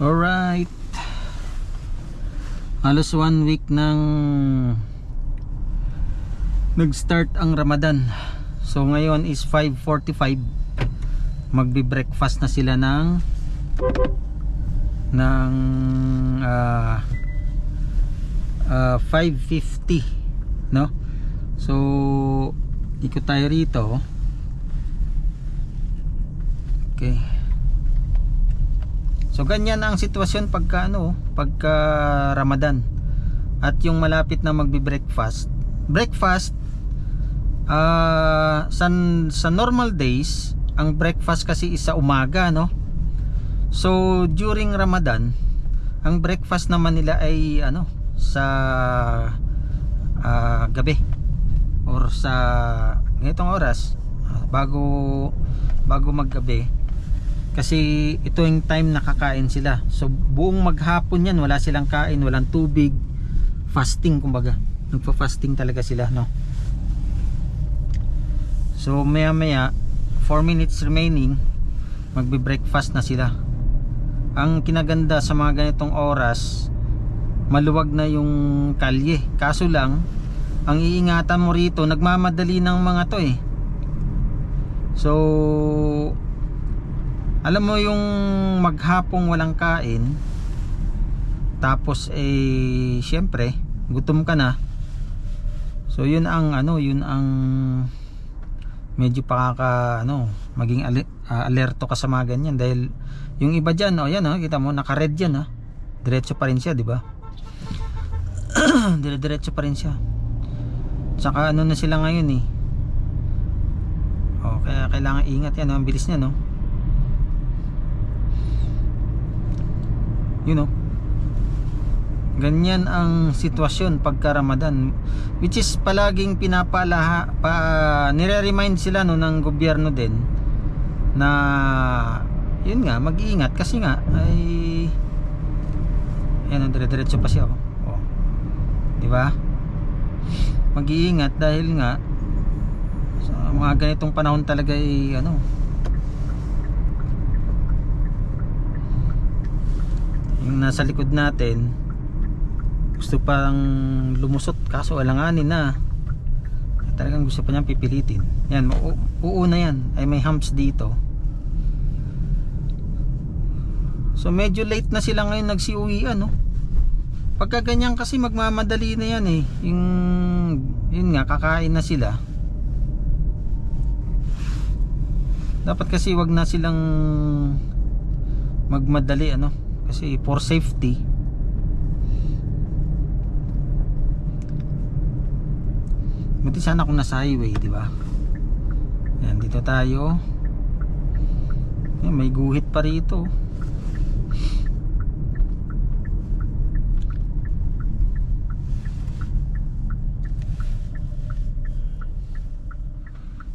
Alright, halos 1 week nang nag-start ang Ramadan. So ngayon is 5:45. Magbi-breakfast na sila ng 5:50, no? So ikot tayo rito. Okay. So ganyan ang sitwasyon pagka Ramadan at yung malapit na magbi-breakfast. Sa normal days, ang breakfast kasi is sa umaga, no? So during Ramadan, ang breakfast naman nila ay sa gabi or sa ganitong oras, bago maggabi. Kasi ito yung time nakakain sila. So buong maghapon yan wala silang kain, walang tubig, fasting kumbaga. Nagpa-fasting talaga sila, no? So maya 4 minutes remaining, magbe-breakfast na sila. Ang kinaganda sa mga ganitong oras, maluwag na yung kalye. Kaso lang, ang iingatan mo rito, nagmamadali ng mga to eh. So alam mo yung maghapong walang kain, tapos syempre gutom ka na. So yun ang medyo maging alerto ka sa mga ganyan, dahil yung iba diyan, kita mo naka-red yan, diretso pa rin siya, di ba? Diretso pa rin siya. Saka na sila ngayon kaya kailangan ingat yan, ang bilis niya, no? Ganyan ang sitwasyon pagka Ramadan, which is palaging nire-remind sila ng gobyerno din na yun nga, mag-iingat kasi nga ay dire-diretso pa siya, di ba? Mag-iingat dahil nga sa mga ganitong panahon talaga yung nasa likod natin gusto parang lumusot, kaso alanganin na, talagang gusto pa niyang pipilitin. Yan, uuna yan, ay may humps dito. So medyo late na sila ngayon nagsiuwian, pagka ganyan kasi magmamadali na yan yun nga, kakain na sila. Dapat kasi wag na silang magmadali, kasi for safety. Buti sana kung nasa highway, di ba? Yan, dito tayo. Yan, may guhit pa rito.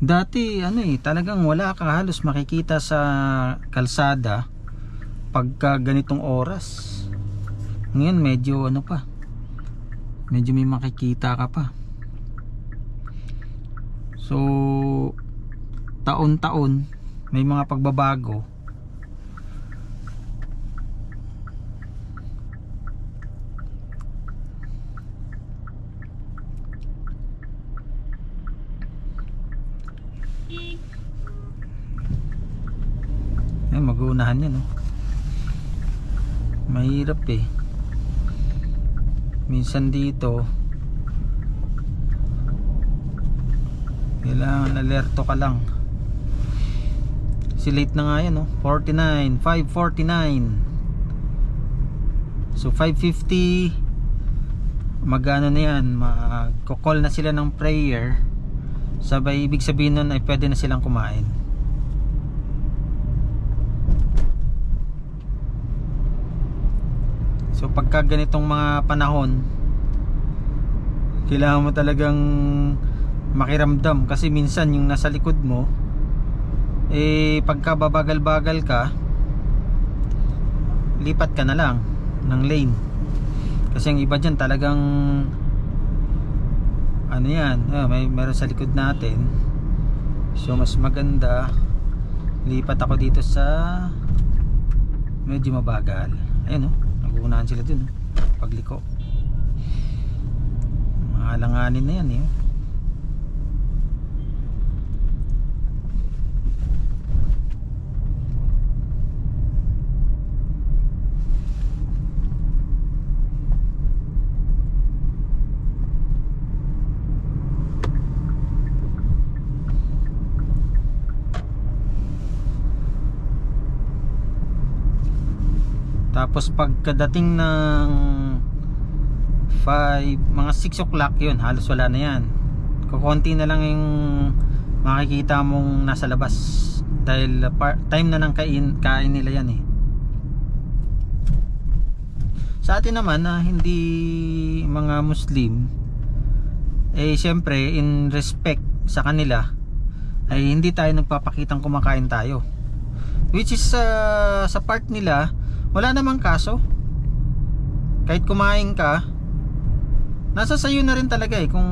Dati talagang wala ka halos makikita sa kalsada pagka ganitong oras. Ngayon medyo medyo may makikita ka pa. So taon-taon may mga pagbabago. Mag-uunahan yan, mahirap minsan dito kailangan alerto ka lang. Si late na nga yan, 5:49. So 5:50 na yan, magko-call na sila ng prayer. Sabay ibig sabihin nun ay pwede na silang kumain. So pagka ganitong mga panahon, kailangan mo talagang makiramdam, kasi minsan yung nasa likod mo pagka babagal-bagal ka, lipat ka na lang ng lane. Kasi yung iba dyan talagang meron sa likod natin. So mas maganda lipat ako dito sa medyo mabagal. Ayun oh, naguunahan sila dun oh, pagliko. Mahalanganin na yan eh. Tapos pagkadating ng 5, mga 6 o'clock yun, halos wala na yan. Kukunti na lang yung makikita mong nasa labas. Dahil time na ng kain nila yan eh. Sa atin naman na hindi mga Muslim, eh syempre in respect sa kanila, ay hindi tayo nagpapakitang kumakain tayo. Which is sa part nila, wala namang kaso. Kahit kumain ka, nasa sayo na rin talaga eh. Kung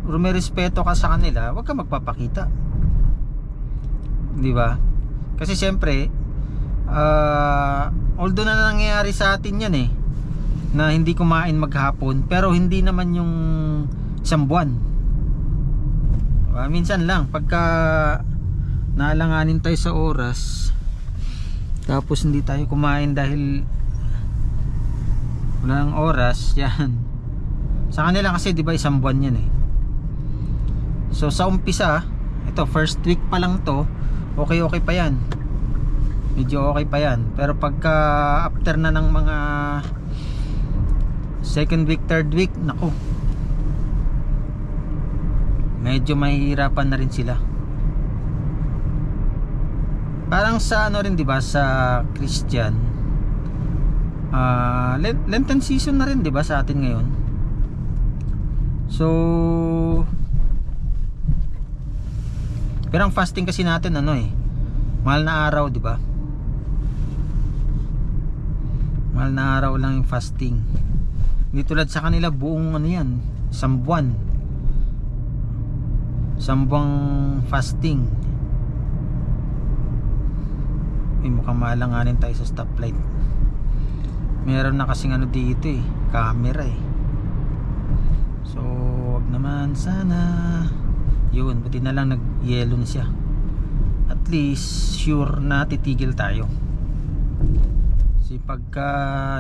rumirespeto ka sa kanila, huwag ka magpapakita, di ba? Kasi syempre although na nangyayari sa atin yan eh, na hindi kumain maghapon, pero hindi naman yung isang buwan, diba? Minsan lang pagka naalanganin tayo sa oras, tapos hindi tayo kumain dahil wala ng oras, yan. Sa kanila kasi diba isang buwan yan eh. So sa umpisa, ito first week pa lang to, okay pa yan, medyo okay pa yan. Pero pagka after na ng mga second week, third week, naku, medyo mahihirapan na rin sila. Parang sa ano rin diba, sa Christian, Lenten season na rin diba sa atin ngayon. So pero ang fasting kasi natin ano eh, mahal na araw diba, mahal na araw lang yung fasting. Hindi tulad sa kanila buong ano yan, isang buwan fasting. Mukhang malanganin tayo sa stoplight. Meron na kasing ano dito eh, camera eh. So wag naman sana. Yun, buti na lang nag-yellow na siya. At least sure na titigil tayo. Kasi pagka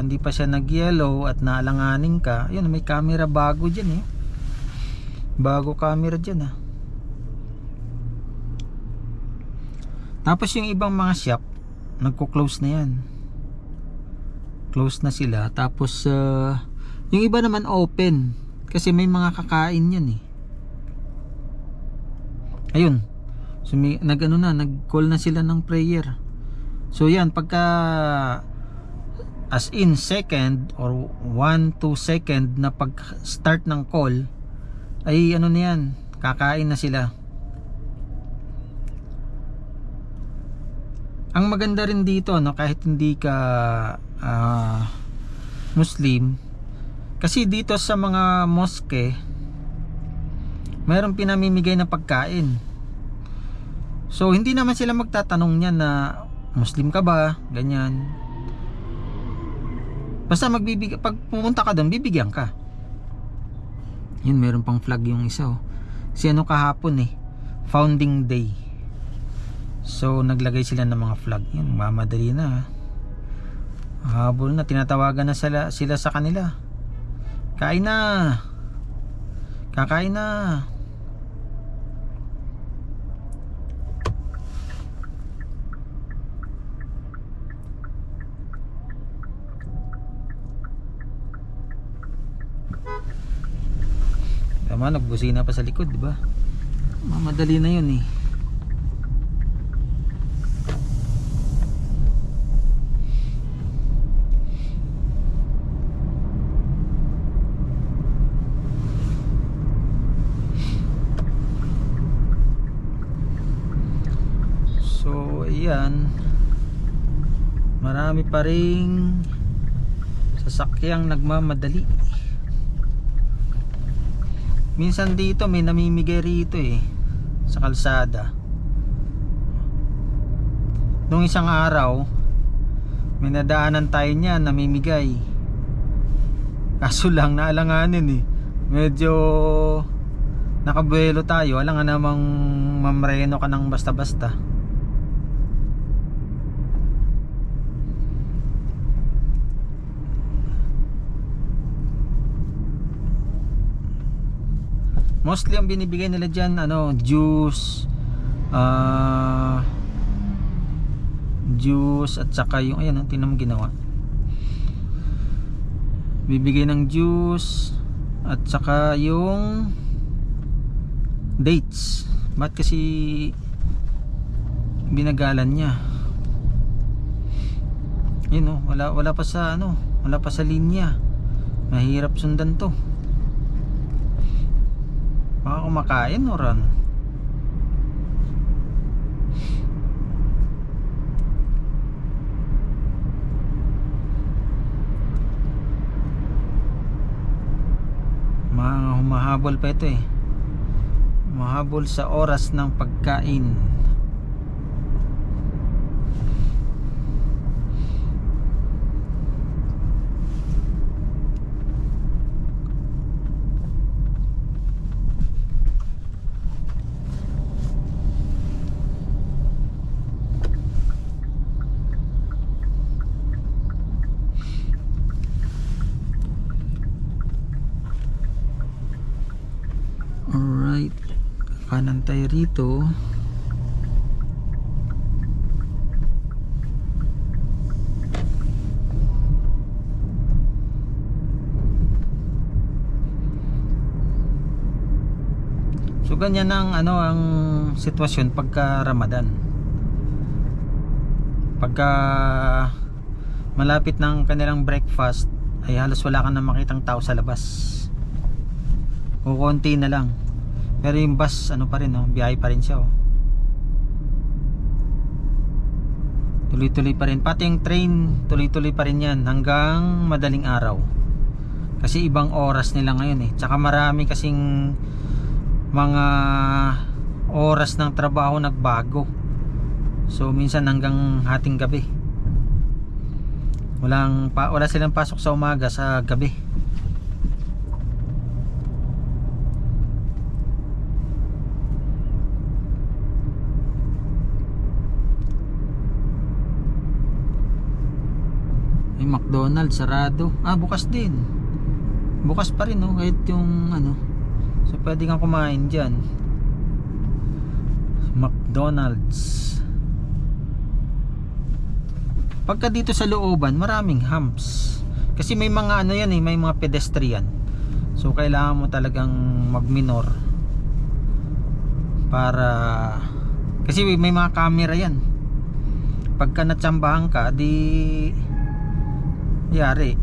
hindi pa siya nag-yellow at naalanganin ka, yun, may camera bago dyan eh. Bago camera dyan ah. Tapos yung ibang mga shop, nagko-close na yan. Close na sila. Tapos yung iba naman open, kasi may mga kakain yan eh. Ayun, so nag-call na sila ng prayer. So yan, pagka as in second or 1-2 second na pag start ng call, ay ano na yan, kakain na sila. Ang maganda rin dito, no, kahit hindi ka Muslim, kasi dito sa mga mosque mayroong pinamimigay na pagkain. So hindi naman sila magtatanong niyan na Muslim ka ba, ganyan. Basta magbibigay, pag pumunta ka doon, bibigyan ka. Yun, meron pang flag yung isa oh. Kasi ano kahapon eh, founding day. So naglagay sila ng mga flag. Yun, mamadali na. Habol na, tinatawagan na sila sa kanila. Kain na. Kakain na. Tama, nagbusina pa sa likod, di ba? Mamadali na yun eh. So ayan, marami pa ring sasakyang nagmamadali. Minsan dito may namimigay rito eh, sa kalsada. Nung isang araw May nadaanan tayo niyan, namimigay. Kaso lang naalanganin eh. Medyo nakabuelo tayo, alangan namang mamreno ka ng basta-basta. Mostly ang binibigay nila dyan, juice, juice at saka yung, ayan, tingnan mo ginawa. Bibigay ng juice at saka yung dates. Ba't kasi binagalan niya? Yun wala pa sa wala pa sa linya. Mahirap sundan to. Baka kumakain o ran. Humahabol pa ito eh. Humahabol sa oras ng pagkain. Alright, kanan tayo rito. So ganyan ang ang sitwasyon pagka Ramadan. Pagka malapit ng kanilang breakfast ay halos wala kang na makitang tao sa labas. O konti na lang. Pero yung bus pa rin biyahe pa rin siya Tuloy-tuloy pa rin. Pati yung train tuloy-tuloy pa rin yan hanggang madaling araw. Kasi ibang oras nila ngayon Tsaka marami kasing mga oras ng trabaho nagbago. So minsan hanggang hating gabi. Wala silang pasok sa umaga, sa gabi. McDonald's sarado. Bukas din. Bukas pa rin kahit yung So pwede kang kumain dyan. McDonald's. Pagka dito sa looban, maraming humps. Kasi may mga may mga pedestrian. So kailangan mo talagang magminor para kasi may mga camera yan. Pagka natsambahan ka, yari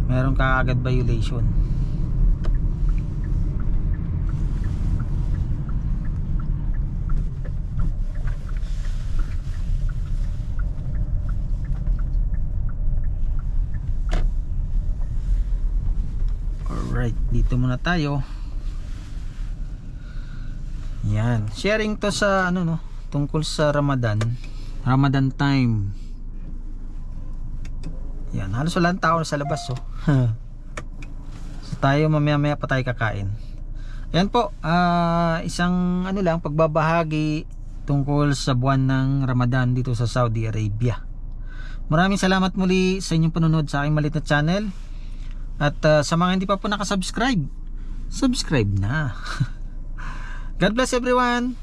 meron ka agad violation. Alright, dito muna tayo. Yan, sharing to sa tungkol sa Ramadan time. Yan, halos walang tao sa labas So tayo mamaya pa tayo kakain. Yan po, isang lang pagbabahagi tungkol sa buwan ng Ramadan dito sa Saudi Arabia. Maraming salamat muli sa inyong panonood sa aking maliit na channel. At sa mga hindi pa po nakasubscribe, subscribe na. God bless everyone.